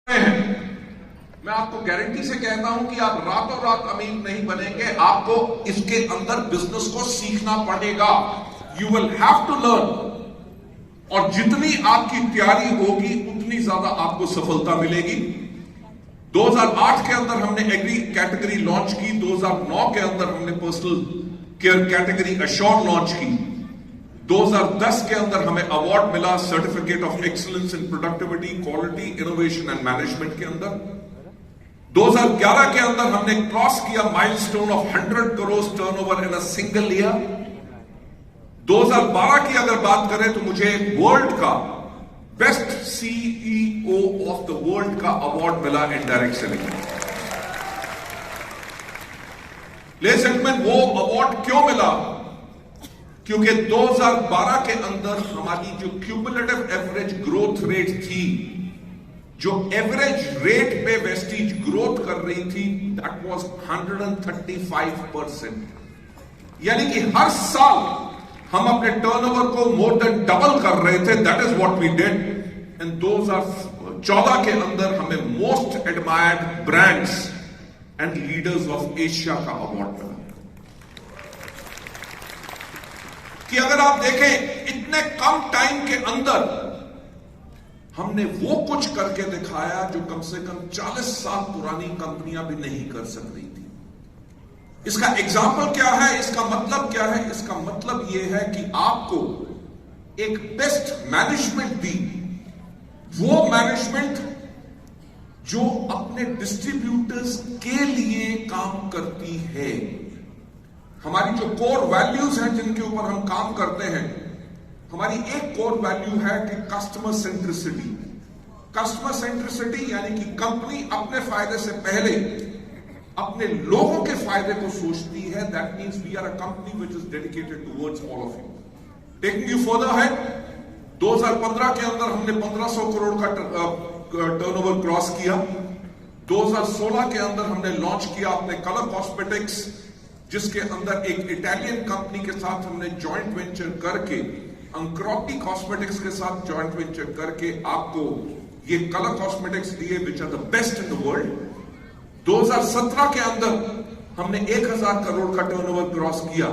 मैं आपको गारंटी से कहता हूं कि आप रातों रात अमीर नहीं बनेंगे, आपको इसके अंदर बिजनेस को सीखना पड़ेगा। You will have to learn, और जितनी आपकी तैयारी होगी उतनी ज्यादा आपको सफलता मिलेगी। 2008 के अंदर हमने एग्री कैटेगरी लॉन्च की, 2009 के अंदर हमने personal care category assure launch की, 2010 के अंदर हमें अवार्ड मिला certificate of excellence in productivity, quality, innovation and management के अंदर। 2011 के अंदर हमने क्रॉस किया milestone of 100 crore turnover in a single year. 2012 की अगर बात करें तो मुझे वर्ल्ड का best CEO of the world का अवार्ड मिला in direct selling. Ladies and gentleman, वो अवार्ड क्यों मिला? क्योंकि 2012 के अंदर हमारी जो क्यूमुलेटिव एवरेज ग्रोथ रेट थी, जो एवरेज रेट पे वेस्टीज ग्रोथ कर रही थी, दैट वाज 135%। यानी कि हर साल हम अपने टर्नओवर को मोर देन डबल कर रहे थे। That is what we did. In 2014 के अंदर हमें most admired brands and leaders of Asia का अवार्ड मिला। कि अगर आप देखें इतने कम टाइम के अंदर हमने वो कुछ करके दिखाया जो कम से कम 40 साल पुरानी कंपनियां भी नहीं कर सक रही थी। इसका एग्जाम्पल क्या है? इसका मतलब क्या है? इसका मतलब यह है कि आपको एक बेस्ट मैनेजमेंट दी, वो मैनेजमेंट जो अपने डिस्ट्रीब्यूटर्स के लिए काम करती है। हमारी जो कोर वैल्यूज हैं जिनके ऊपर हम काम करते हैं, हमारी एक कोर वैल्यू है कि कस्टमर सेंट्रिसिटी। कस्टमर सेंट्रिसिटी यानी कि कंपनी अपने फायदे से पहले अपने लोगों के फायदे को सोचती है। That means we are a company which is dedicated towards all of you. Taking you further है, 2015 के अंदर हमने 1500 करोड़ का टर्नओवर क्रॉस किया। 2016 के अंदर हमने लॉन्च किया अपने कलर कॉस्मेटिक्स, जिसके अंदर एक इटालियन कंपनी के साथ हमने जॉइंट वेंचर करके, अंक्रोटी कॉस्मेटिक्स के साथ जॉइंट वेंचर करके आपको ये कलर कॉस्मेटिक्स दिए which are the best in the world. 2017 के अंदर हमने 1000 करोड़ का टर्नओवर क्रॉस किया।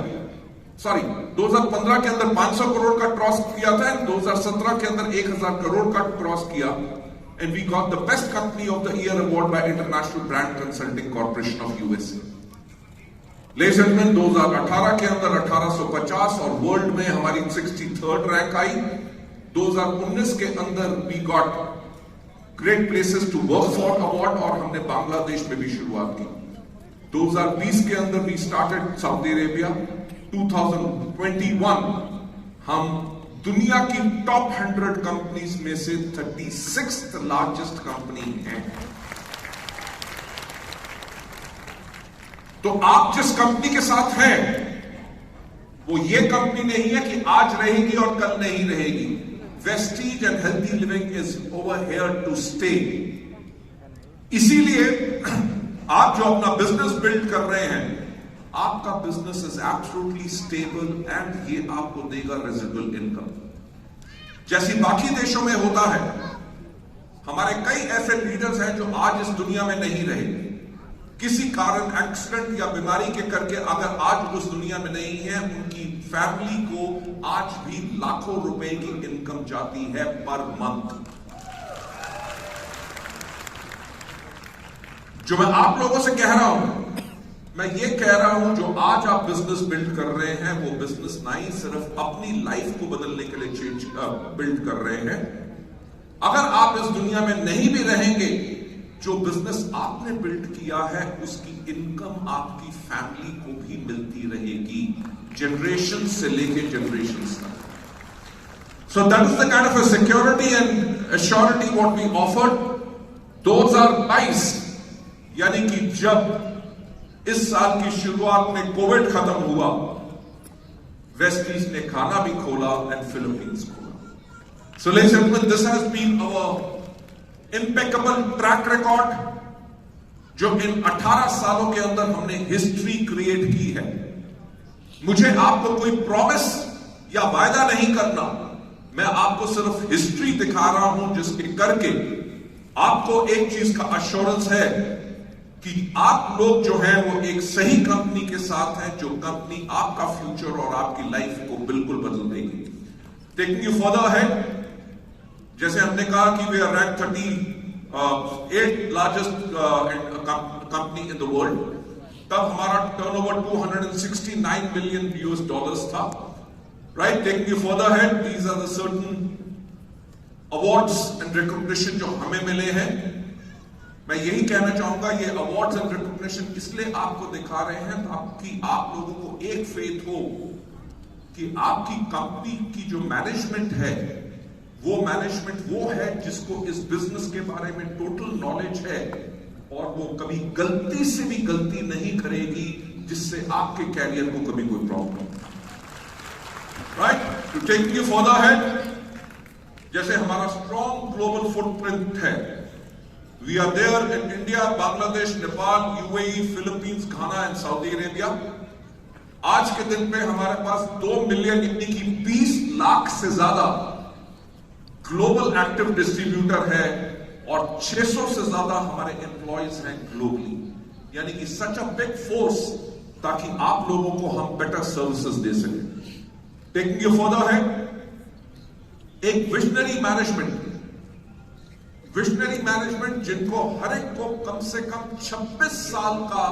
2015 के अंदर 500 करोड़ का क्रॉस किया था, 2017 के अंदर 1000 करोड़ का क्रॉस किया, and we got the best company of the year award by international brand consulting corporation of USA. Ladies and gentleman, 2018 के अंदर 1850 और वर्ल्ड में हमारी 63rd रैंक आई। 2019 के अंदर we got great places to work for award, और हमने बांग्लादेश में भी शुरुआत की। 2020 के अंदर वी स्टार्टेड सऊदी अरेबिया। 2021 हम दुनिया की टॉप 100 कंपनीज में से 36th लार्जेस्ट कंपनी है। तो आप जिस कंपनी के साथ हैं वो ये कंपनी नहीं है कि आज रहेगी और कल नहीं रहेगी। Vestige and healthy living is over here to stay. इसीलिए आप जो अपना बिजनेस बिल्ड कर रहे हैं, आपका business is absolutely stable and ये आपको देगा रेजिडुअल इनकम। जैसी बाकी देशों में होता है, हमारे कई ऐसे लीडर्स हैं जो आज इस दुनिया में नहीं रहे, किसी कारण एक्सीडेंट या बीमारी के करके अगर आज उस दुनिया में नहीं है, उनकी फैमिली को आज भी लाखों रुपए की इनकम जाती है पर मंथ। जो मैं आप लोगों से कह रहा हूं, मैं ये कह रहा हूं, जो आज आप बिजनेस बिल्ड कर रहे हैं वो बिजनेस ना ही सिर्फ अपनी लाइफ को बदलने के लिए बिल्ड कर रहे हैं। अगर आप इस दुनिया में नहीं भी रहेंगे, जो बिजनेस आपने बिल्ड किया है उसकी इनकम आपकी फैमिली को भी मिलती रहेगी, जनरेशन से लेके जनरेशन तक। So that is the kind of a security and assurity what we offered. 2022 यानी कि जब इस साल की शुरुआत में कोविड खत्म हुआ, वेस्टीज ने खाना भी खोला एंड फिलीपींस खोला। So ladies and gentleman, this has been our impeccable track record, जो इन 18 सालों के अंदर हमने हिस्ट्री क्रिएट की है। मुझे आपको कोई प्रॉमिस या वायदा नहीं करना, मैं आपको सिर्फ हिस्ट्री दिखा रहा हूं जिसके करके आपको एक चीज का अश्योरेंस है कि आप लोग जो हैं वो एक सही कंपनी के साथ हैं, जो कंपनी आपका फ्यूचर और आपकी लाइफ को बिल्कुल बदल देगी। टेकिंग यू फर्दर अहेड, जैसे हमने कहा कि we are rank 38 largest company in the world, तब हमारा टर्नओवर $269 मिलियन था, right. Taking you further ahead, these are the certain awards and recognition जो हमें मिले हैं। मैं यही कहना चाहूंगा, ये अवार्ड्स एंड रिकॉग्निशन इसलिए आपको दिखा रहे हैं ताकि आप लोगों को एक फेथ हो कि आपकी कंपनी की जो मैनेजमेंट है वो मैनेजमेंट वो है जिसको इस बिजनेस के बारे में टोटल नॉलेज है और वो कभी गलती से भी गलती नहीं करेगी जिससे आपके कैरियर को कभी कोई problem, right. To take you further ahead, जैसे हमारा स्ट्रॉन्ग ग्लोबल फुटप्रिंट है, we are there in India, Bangladesh, Nepal, UAE, Philippines, Ghana and Saudi Arabia. आज के दिन पे हमारे पास 2 मिलियन यानी कि 20 लाख से ज्यादा ग्लोबल एक्टिव डिस्ट्रीब्यूटर है और 600 से ज्यादा हमारे एम्प्लॉयज हैं ग्लोबली, यानी कि सच अ बिग फोर्स ताकि आप लोगों को हम बेटर सर्विसेज दे सकें। टेकिंग यू फर्दर है, एक विजनरी मैनेजमेंट जिनको हर एक को कम से कम 26 साल का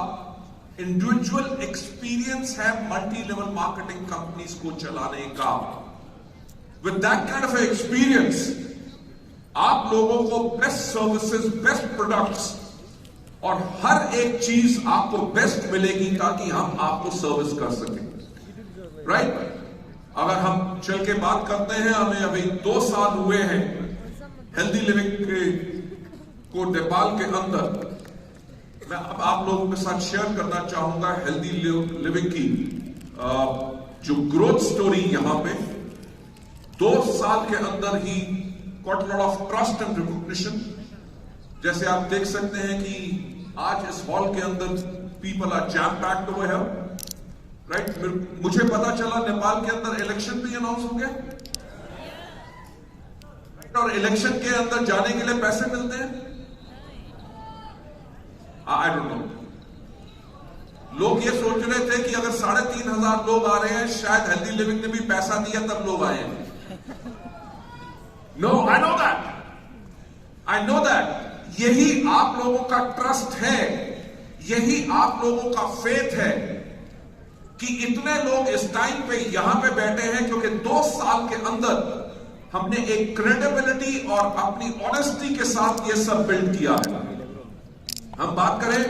इंडिविजुअल एक्सपीरियंस है मल्टी लेवल मार्केटिंग कंपनीज को चलाने का। With that kind of experience आप लोगों को बेस्ट सर्विसेज, बेस्ट प्रोडक्ट्स और हर एक चीज आपको बेस्ट मिलेगी ताकि हम आपको सर्विस कर सकें, राइट। अगर हम चल के बात करते हैं, हमें अभी 2 साल हुए हैं हेल्दी लिविंग को नेपाल के अंदर। मैं अब आप लोगों के साथ शेयर करना चाहूंगा हेल्दी लिविंग की जो ग्रोथ स्टोरी। यहां पे 2 साल के अंदर he got lot of trust and recognition. जैसे आप देख सकते हैं कि आज इस हॉल के अंदर people are jam packed over here, right. मुझे पता चला नेपाल के अंदर इलेक्शन भी अनाउंस हो गया, और इलेक्शन के अंदर जाने के लिए पैसे मिलते हैं। आई डोंट नो, लोग ये सोच रहे थे कि अगर 3,500 लोग आ रहे हैं शायद हेल्दी लिविंग ने भी पैसा दिया तब लोग आए हैं। नो, आई नो दैट यही आप लोगों का ट्रस्ट है, यही आप लोगों का फेथ है कि इतने लोग इस टाइम पे यहां पे बैठे हैं क्योंकि 2 साल के अंदर हमने एक क्रेडिबिलिटी और अपनी ऑनेस्टी के साथ ये सब बिल्ड किया है। हम बात करें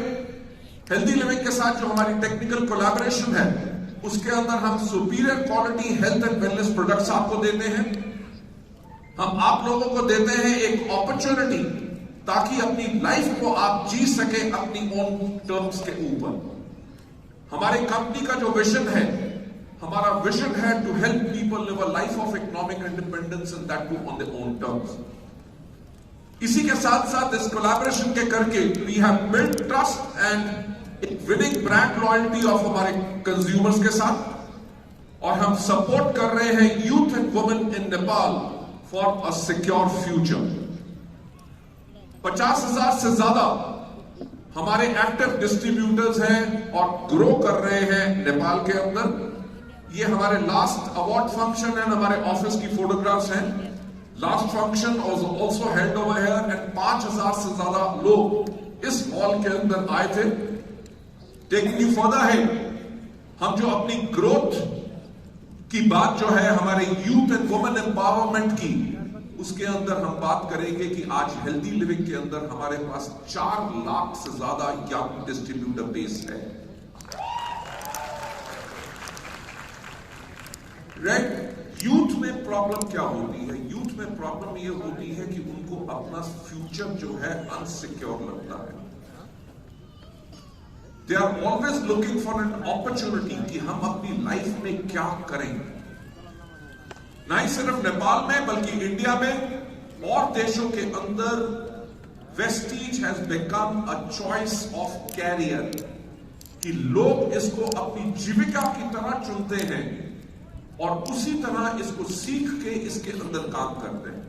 हेल्दी लिविंग के साथ जो हमारी टेक्निकल कोलैबोरेशन है, उसके अंदर हम superior quality health and wellness products आपको देते हैं। हम आप लोगों को देते हैं एक अपॉर्चुनिटी ताकि अपनी लाइफ को आप जी सके अपनी ओन टर्म्स के ऊपर। हमारी कंपनी का जो विजन है, हमारा विजन है to help people live a life of economic independence and that too on their own terms. इसी के साथ साथ इस कोलैबोरेशन के करके we have built trust and एक विनिंग ब्रांड लॉयल्टी ऑफ हमारे कंज्यूमर्स के साथ, और हम सपोर्ट कर रहे हैं youth and women in Nepal for a secure future. 50,000 से ज्यादा हमारे एक्टिव डिस्ट्रीब्यूटर्स हैं और ग्रो कर रहे हैं नेपाल के अंदर। ये हमारे लास्ट अवार्ड फंक्शन एंड हमारे ऑफिस की फोटोग्राफ्स हैं। Last function was also held over here and 5,000 से ज्यादा लोग इस हॉल के अंदर आए थे। टेकिंग यू फर्दर है, हम जो अपनी ग्रोथ की बात जो है हमारे यूथ एंड वुमेन एम्पावरमेंट की, उसके अंदर हम बात करेंगे कि आज हेल्दी लिविंग के अंदर हमारे पास 4 लाख से ज्यादा यंग डिस्ट्रीब्यूटर बेस है, राइट। यूथ में प्रॉब्लम क्या होती है? यूथ में प्रॉब्लम ये होती है कि उनको अपना फ्यूचर जो है अनसिक्योर लगता है। They are always looking for an opportunity कि हम अपनी लाइफ में क्या करें। ना ही सिर्फ नेपाल में बल्कि इंडिया में और देशों के अंदर Vestige has become a choice of career, कि लोग इसको अपनी जीविका की तरह चुनते हैं और उसी तरह इसको सीख के इसके अंदर काम करते हैं।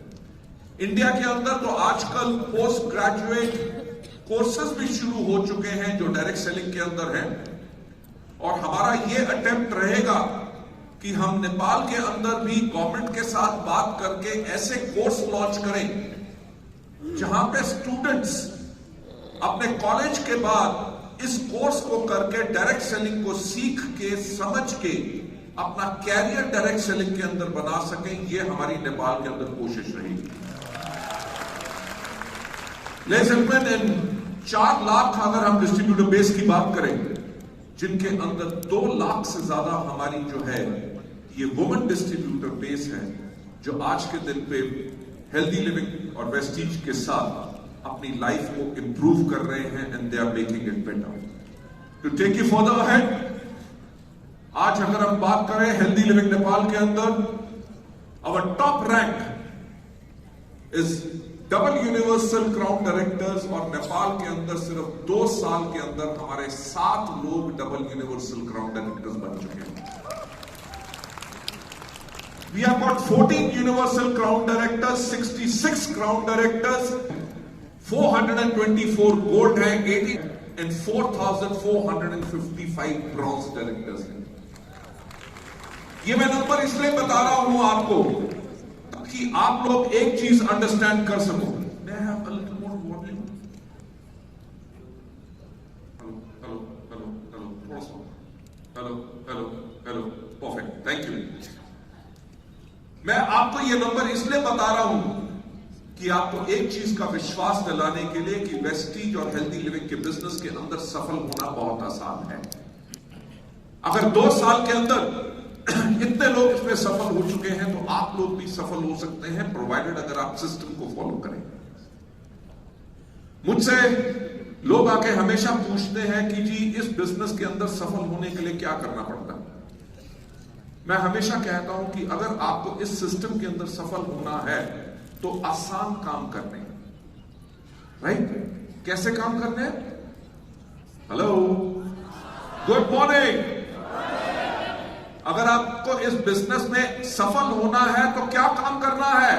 इंडिया के अंदर तो आजकल पोस्ट ग्रेजुएट कोर्सेज भी शुरू हो चुके हैं जो डायरेक्ट सेलिंग के अंदर हैं, और हमारा ये अटेम्प्ट रहेगा कि हम नेपाल के अंदर भी गवर्नमेंट के साथ बात करके ऐसे कोर्स लॉन्च करें जहां पे स्टूडेंट्स अपने कॉलेज के बाद इस कोर्स को करके डायरेक्ट सेलिंग को सीख के समझ के अपना कैरियर डायरेक्ट सेलिंग के अंदर बना सकें। ये हमारी नेपाल के अंदर कोशिश रहेगी। लेकिन 4 लाख अगर हम डिस्ट्रीब्यूटर बेस की बात करें, जिनके अंदर 2 लाख से ज्यादा हमारी जो है ये वुमेन डिस्ट्रीब्यूटर बेस है, जो आज के दिन पे हेल्दी लिविंग और वेस्टीज के साथ अपनी लाइफ को इंप्रूव कर रहे हैं, and they are making it better. To take you further ahead, आज अगर हम बात करें हेल्दी लिविंग नेपाल के अंदर, our top rank is double universal crown directors, और नेपाल के अंदर सिर्फ 2 साल के अंदर हमारे 7 लोग डबल यूनिवर्सल क्राउन डायरेक्टर्स बन चुके हैं। We have got 14 universal crown directors, 66 crown directors, 424 gold rank, 80 and 4,455 bronze directors हैं। ये मैं नंबर इसलिए बता रहा हूं आपको ताकि आप लोग एक चीज अंडरस्टैंड कर सको। May I have a little more volume? Hello, थोड़ा सा। Hello, perfect, thank you. मैं आपको ये नंबर इसलिए बता रहा हूं कि आपको एक चीज का विश्वास दिलाने के लिए कि वेस्टीज और हेल्दी लिविंग के बिजनेस के अंदर सफल होना बहुत आसान है। अगर 2 साल के अंदर इतने लोग इसमें सफल हो चुके हैं, तो आप लोग भी सफल हो सकते हैं, प्रोवाइडेड अगर आप सिस्टम को फॉलो करें। मुझसे लोग आके हमेशा पूछते हैं कि जी इस बिजनेस के अंदर सफल होने के लिए क्या करना पड़ता है। मैं हमेशा कहता हूं कि अगर आपको इस सिस्टम के अंदर सफल होना है तो आसान काम करने, राइट? कैसे काम करने? Hello, good morning. अगर आपको इस बिजनेस में सफल होना है तो क्या काम करना है?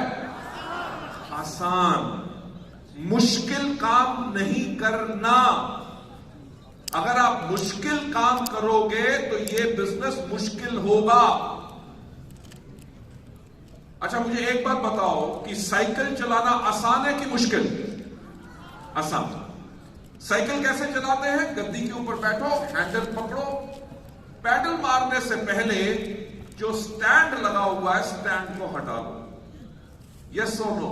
आसान, मुश्किल काम नहीं करना। अगर आप मुश्किल काम करोगे तो ये बिजनेस मुश्किल होगा। अच्छा, मुझे एक बात बताओ कि साइकिल चलाना आसान है कि मुश्किल? आसान। साइकिल कैसे चलाते हैं? गद्दी के ऊपर बैठो, हैंडल पकड़ो, पैडल मारने से पहले जो स्टैंड लगा हुआ है, स्टैंड को हटा लो। यस और नो?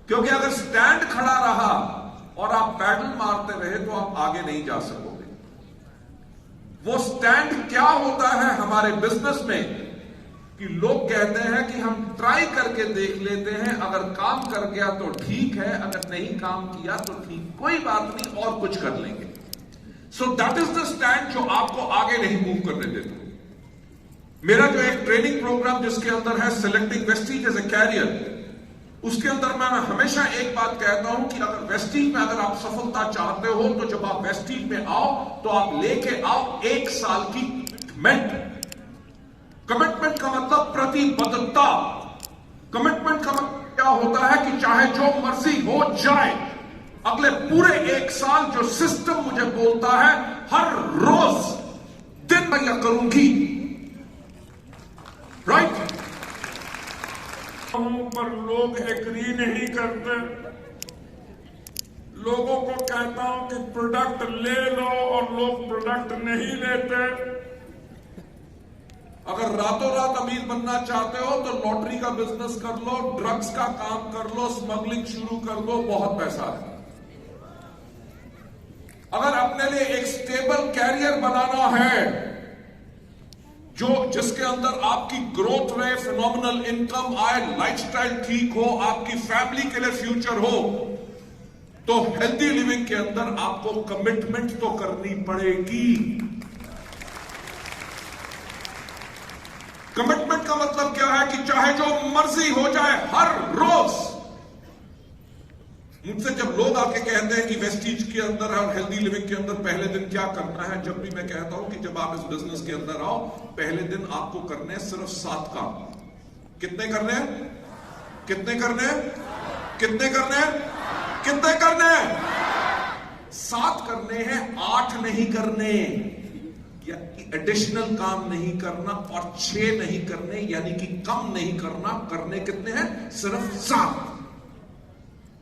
क्योंकि अगर स्टैंड खड़ा रहा और आप पैडल मारते रहे तो आप आगे नहीं जा सकोगे। वो स्टैंड क्या होता है हमारे बिजनेस में कि लोग कहते हैं कि हम ट्राई करके देख लेते हैं, अगर काम कर गया तो ठीक है, अगर नहीं काम किया तो ठीक, कोई बात नहीं, और कुछ कर लेंगे। सो दैट इज द स्टैंड जो आपको आगे नहीं मूव करने देता। मेरा जो एक ट्रेनिंग प्रोग्राम जिसके अंदर है selecting Vestige as a career, उसके अंदर मैं हमेशा एक बात कहता हूं कि अगर वेस्टीज में अगर आप सफलता चाहते हो तो जब आप वेस्टीज में आओ तो आप लेके आओ 1 साल की कमिटमेंट। कमिटमेंट का मतलब प्रतिबद्धता। कमिटमेंट का मतलब क्या होता है कि चाहे जो मर्जी हो जाए, अगले पूरे 1 साल जो सिस्टम मुझे बोलता है हर रोज दिन मैं यह करूंगी, राइट? पर लोग एग्री नहीं करते। लोगों को कहता हूं कि प्रोडक्ट ले लो और लोग प्रोडक्ट नहीं लेते। अगर रातों रात अमीर बनना चाहते हो तो लॉटरी का बिजनेस कर लो, ड्रग्स का काम कर लो, स्मगलिंग शुरू कर लो, बहुत पैसा है। अगर अपने लिए एक स्टेबल कैरियर बनाना है जिसके अंदर आपकी ग्रोथ रहे, फिनोमिनल इनकम आए, लाइफस्टाइल ठीक हो, आपकी फैमिली के लिए फ्यूचर हो, तो हेल्दी लिविंग के अंदर आपको कमिटमेंट तो करनी पड़ेगी। कमिटमेंट का मतलब क्या है कि चाहे जो मर्जी हो जाए हर रोज। मुझसे जब लोग आके कहते हैं कि वेस्टीज के अंदर और हेल्दी लिविंग के अंदर पहले दिन क्या करना है, जब भी मैं कहता हूं कि जब आप इस बिजनेस के अंदर आओ, पहले दिन आपको करने हैं सिर्फ 7 काम। कितने करने हैं? कितने करने हैं? कितने करने हैं? कितने करने हैं? 7 करने हैं, 8 नहीं करने, या एडिशनल काम नहीं करना, और 6 नहीं करने, यानी कि कम नहीं करना। करने कितने हैं? सिर्फ 7।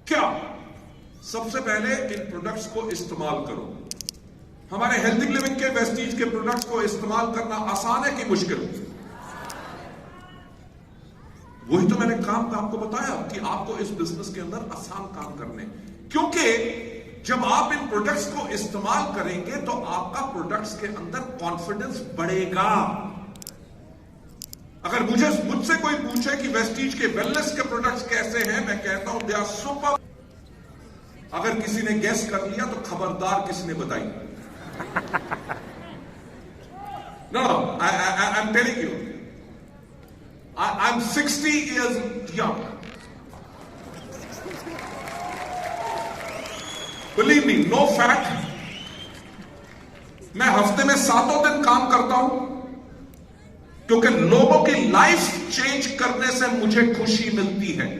क्या? सबसे पहले इन प्रोडक्ट्स को इस्तेमाल करो। हमारे हेल्दी लिविंग के, वेस्टीज के प्रोडक्ट्स को इस्तेमाल करना आसान है कि मुश्किल? वही तो मैंने काम का आपको बताया कि आपको इस बिजनेस के अंदर आसान काम करने, क्योंकि जब आप इन प्रोडक्ट्स को इस्तेमाल करेंगे तो आपका प्रोडक्ट्स के अंदर कॉन्फिडेंस बढ़ेगा। अगर मुझसे कोई पूछे कि वेस्टीज के वेलनेस के प्रोडक्ट्स कैसे हैं, मैं कहता हूं दे आर सुपर। अगर किसी ने गेस कर लिया तो खबरदार किसने बताई। No, I am telling you, I'm 60 years young. Believe me, no fat. मैं हफ्ते में 7 दिन काम करता हूं क्योंकि लोगों की लाइफ चेंज करने से मुझे खुशी मिलती है।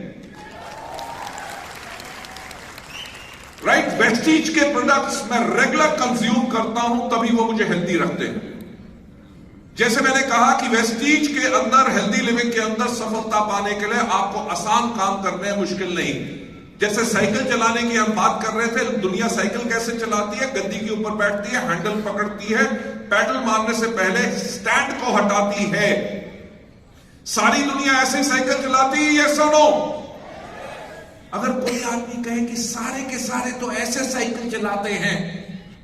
राइट? वेस्टीज के प्रोडक्ट्स मैं रेगुलर कंज्यूम करता हूं, तभी वो मुझे हेल्दी रखते हैं। जैसे मैंने कहा कि वेस्टीज के अंदर, हेल्दी लिविंग के अंदर सफलता पाने के लिए आपको आसान काम करने हैं, मुश्किल नहीं। जैसे साइकिल चलाने की हम बात कर रहे थे, दुनिया साइकिल कैसे चलाती है? गद्दी के ऊपर बैठती है, हैंडल पकड़ती है, पैडल मारने से पहले स्टैंड को हटाती है। सारी दुनिया ऐसे साइकिल चलाती है, ये सुनो। अगर कोई आदमी कहे कि सारे के सारे तो ऐसे साइकिल चलाते हैं,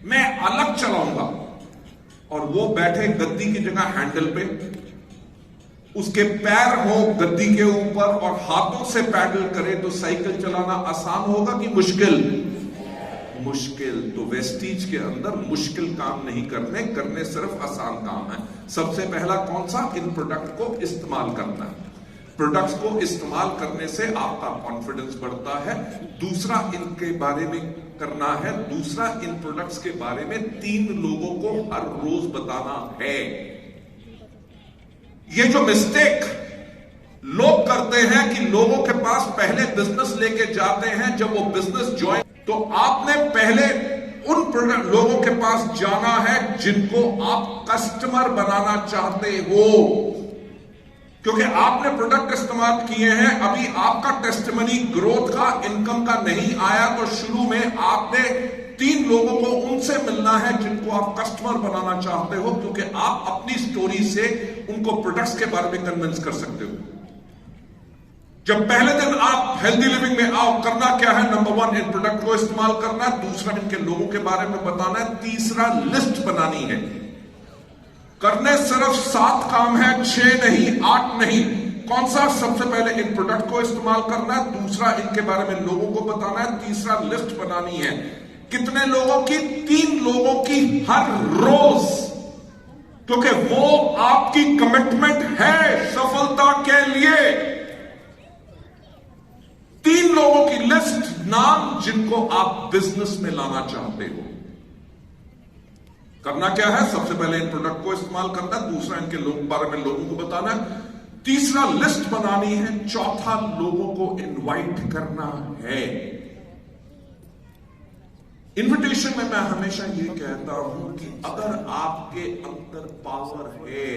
मैं अलग चलाऊंगा, और वो बैठे गद्दी की जगह हैंडल पे, उसके पैर हो गद्दी के ऊपर और हाथों से पैडल करे, तो साइकिल चलाना आसान होगा कि मुश्किल? मुश्किल। तो वेस्टीज के अंदर मुश्किल काम नहीं करने सिर्फ आसान काम है। सबसे पहला कौन सा? इन प्रोडक्ट को इस्तेमाल करना। प्रोडक्ट्स को इस्तेमाल करने से आपका कॉन्फिडेंस बढ़ता है। दूसरा इनके बारे में करना है, दूसरा इन प्रोडक्ट्स के बारे में 3 लोगों को हर रोज बताना है। ये जो मिस्टेक लोग करते हैं कि लोगों के पास पहले बिजनेस लेके जाते हैं, जब वो बिजनेस ज्वाइन, तो आपने पहले उन लोगों के पास जाना है जिनको आप कस्टमर बनाना चाहते हो, क्योंकि आपने प्रोडक्ट इस्तेमाल किए हैं, अभी आपका टेस्टिमनी ग्रोथ का, इनकम का नहीं आया, तो शुरू में आपने 3 लोगों को उनसे मिलना है जिनको आप कस्टमर बनाना चाहते हो, क्योंकि आप अपनी स्टोरी से उनको प्रोडक्ट्स के बारे में कन्विंस कर सकते हो। जब पहले दिन आप हेल्दी लिविंग में आओ, करना क्या है? नंबर 1, इन प्रोडक्ट को इस्तेमाल करना है। दूसरा, इनके लोगों के बारे में बताना है। तीसरा, लिस्ट बनानी है। करने सिर्फ 7 काम है, 6 नहीं, 8 नहीं। कौन सा? सबसे पहले इन प्रोडक्ट को इस्तेमाल करना है, दूसरा इनके बारे में लोगों को बताना है, तीसरा लिस्ट बनानी है। कितने लोगों की? 3 लोगों की हर रोज, क्योंकि वो आपकी कमिटमेंट है सफलता के लिए। 3 लोगों की लिस्ट, नाम जिनको आप बिजनेस में लाना चाहते हो। करना क्या है? सबसे पहले इन प्रोडक्ट को इस्तेमाल करना है, दूसरा इनके बारे में लोगों को बताना है, तीसरा लिस्ट बनानी है, चौथा लोगों को इनवाइट करना है। इनविटेशन में मैं हमेशा ये कहता हूं कि अगर आपके अंदर पावर है,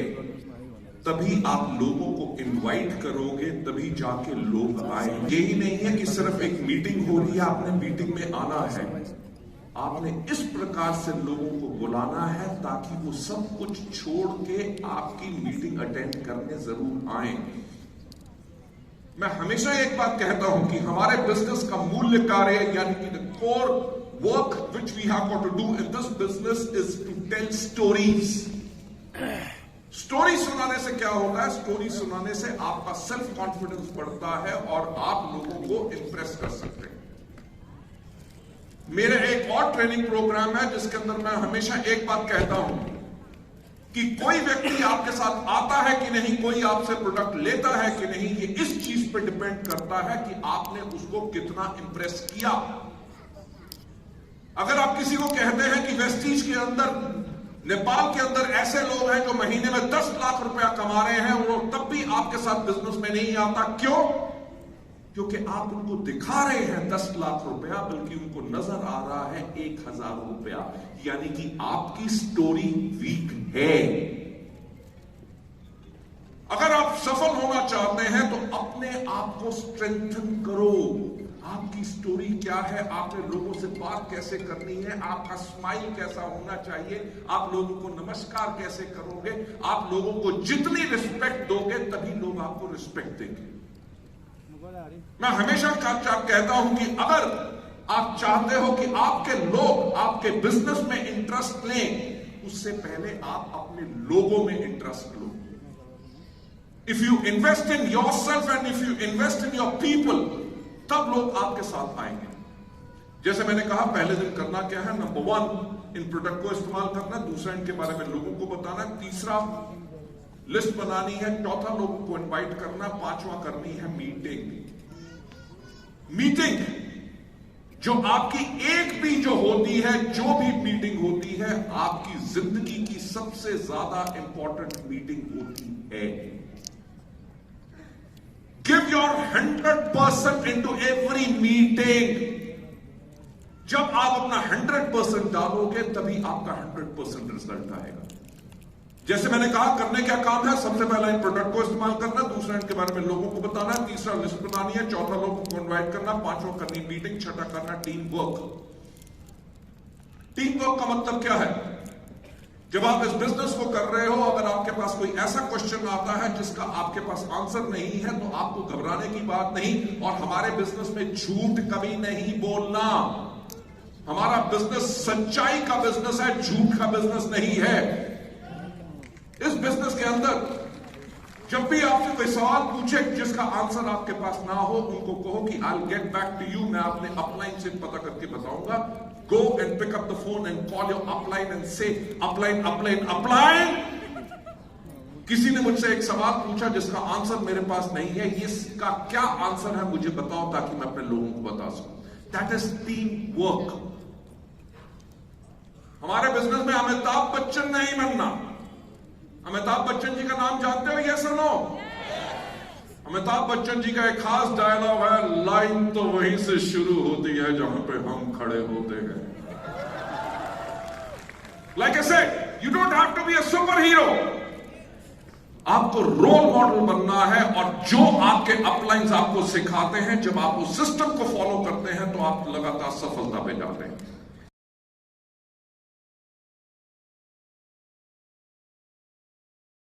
तभी आप लोगों को इनवाइट करोगे, तभी जाके लोग आएंगे। यही नहीं है कि सिर्फ एक मीटिंग हो रही है, आपने मीटिंग में आना है। आपने इस प्रकार से लोगों को बुलाना है ताकि वो सब कुछ छोड़ के आपकी मीटिंग अटेंड करने जरूर आए। मैं हमेशा एक बात कहता हूं कि हमारे बिजनेस का मूल्य कार्य, यानी कि the core work which we have got to do in this business is to tell stories. Story सुनाने से क्या होता है? स्टोरी सुनाने से आपका सेल्फ कॉन्फिडेंस बढ़ता है और आप लोगों को इंप्रेस कर सकते हैं। मेरे एक और ट्रेनिंग प्रोग्राम है जिसके अंदर मैं हमेशा एक बात कहता हूं कि कोई व्यक्ति आपके साथ आता है कि नहीं, कोई आपसे प्रोडक्ट लेता है कि नहीं, ये इस चीज पे डिपेंड करता है कि आपने उसको कितना इंप्रेस किया। अगर आप किसी को कहते हैं कि वेस्टीज के अंदर, नेपाल के अंदर ऐसे लोग हैं जो महीने में 10 लाख रुपया कमा रहे हैं, वो तब भी आपके साथ बिजनेस में नहीं आता। क्यों? क्योंकि आप उनको दिखा रहे हैं 10 लाख रुपया, बल्कि उनको नजर आ रहा है 1000 रुपया। यानी कि आपकी स्टोरी वीक है। अगर आप सफल होना चाहते हैं तो अपने आप को स्ट्रेंथन करो। आपकी स्टोरी क्या है, आपने लोगों से बात कैसे करनी है, आपका स्माइल कैसा होना चाहिए, आप लोगों को नमस्कार कैसे करोगे, आप लोगों को जितनी रिस्पेक्ट दोगे तभी लोग आपको रिस्पेक्ट देंगे। मैं हमेशा कहता हूं कि अगर आप चाहते हो कि आपके लोग आपके बिजनेस में इंटरेस्ट लें, उससे पहले आप अपने लोगों में interest low. If you invest in yourself and if you invest in your people, तब लोग आपके साथ आएंगे। जैसे मैंने कहा, पहले दिन करना क्या है, नंबर 1 इन प्रोडक्ट को इस्तेमाल करना, दूसरा इनके बारे में लोगों को बताना, तीसरा लिस्ट बनानी है, चौथा लोगों को इनवाइट करना, पांचवा करनी है मीटिंग। जो आपकी एक भी जो होती है, जो भी मीटिंग होती है, आपकी जिंदगी की सबसे ज्यादा इंपॉर्टेंट मीटिंग होती है। Give your 100% into every meeting. जब आप अपना 100% डालोगे तभी आपका 100% रिजल्ट आएगा। जैसे मैंने कहा, करने क्या काम है, सबसे पहला इन प्रोडक्ट को इस्तेमाल करना, दूसरा इनके बारे में लोगों को बताना, तीसरा लिस्ट बनानी है, चौथा लोगों को इनवाइट करना, पांचवा करनी मीटिंग, छठा करना टीम वर्क। टीम वर्क का मतलब क्या है? जब आप इस बिजनेस को कर रहे हो, अगर आपके पास कोई ऐसा क्वेश्चन आता है जिसका आपके पास आंसर नहीं है, तो आपको घबराने की बात नहीं। और हमारे बिजनेस में झूठ कभी नहीं बोलना। हमारा बिजनेस सच्चाई का बिजनेस है, झूठ का बिजनेस नहीं है। इस बिजनेस के अंदर जब भी आपसे कोई सवाल पूछे जिसका आंसर आपके पास ना हो, उनको कहो कि I will get back to you, मैं अपने अपलाइन से पता करके बताऊंगा। Go and pick up the phone and call your upline and say upline upline upline, किसी ने मुझसे एक सवाल पूछा जिसका आंसर मेरे पास नहीं है, इसका क्या आंसर है मुझे बताओ, ताकि मैं अपने लोगों को बता सकूं। That is team work. हमारे बिजनेस में अमिताभ बच्चन नहीं बनना। अमिताभ बच्चन जी का नाम जानते हो, यस और नो? अमिताभ बच्चन जी का एक खास डायलॉग है, लाइन तो वहीं से शुरू होती है जहां पे हम खड़े होते हैं। Like I said, you don't have to be a super hero. आपको रोल मॉडल बनना है, और जो आपके अपलाइंस आपको सिखाते हैं, जब आप उस सिस्टम को फॉलो करते हैं तो आप लगातार सफलता पे जाते हैं।